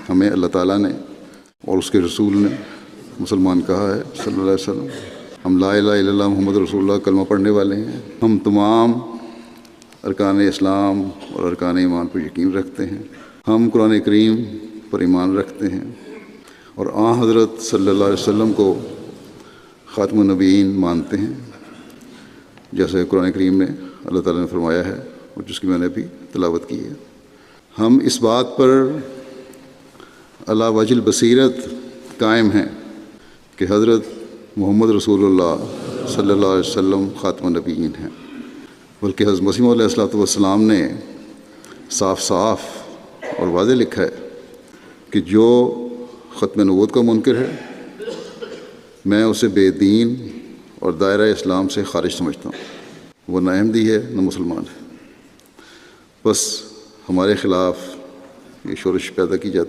ہمیں اللہ تعالیٰ نے اور اس کے رسول نے مسلمان کہا ہے صلی اللہ علیہ وسلم. ہم لا الہ الا اللہ محمد رسول اللہ کلمہ پڑھنے والے ہیں. ہم تمام ارکان اسلام اور ارکان ایمان پر یقین رکھتے ہیں. ہم قرآن کریم پر ایمان رکھتے ہیں اور حضرت صلی اللہ علیہ وسلم کو خاتم النبیین مانتے ہیں، جیسے قرآن کریم میں اللہ تعالیٰ نے فرمایا ہے اور جس کی میں نے بھی تلاوت کی ہے. ہم اس بات پر علی وجہ البصیرت قائم ہیں کہ حضرت محمد رسول اللہ صلی اللہ علیہ وسلم خاتم النبیین ہیں، بلکہ حضرت مسیح علیہ الصلوۃ والسلام نے صاف صاف اور واضح لکھا ہے کہ جو ختم نبوت کا منکر ہے میں اسے بے دین اور دائرہ اسلام سے خارج سمجھتا ہوں. وہ نہ احمدی ہے نہ مسلمان ہے. بس ہمارے خلاف یہ شورش پیدا کی جاتی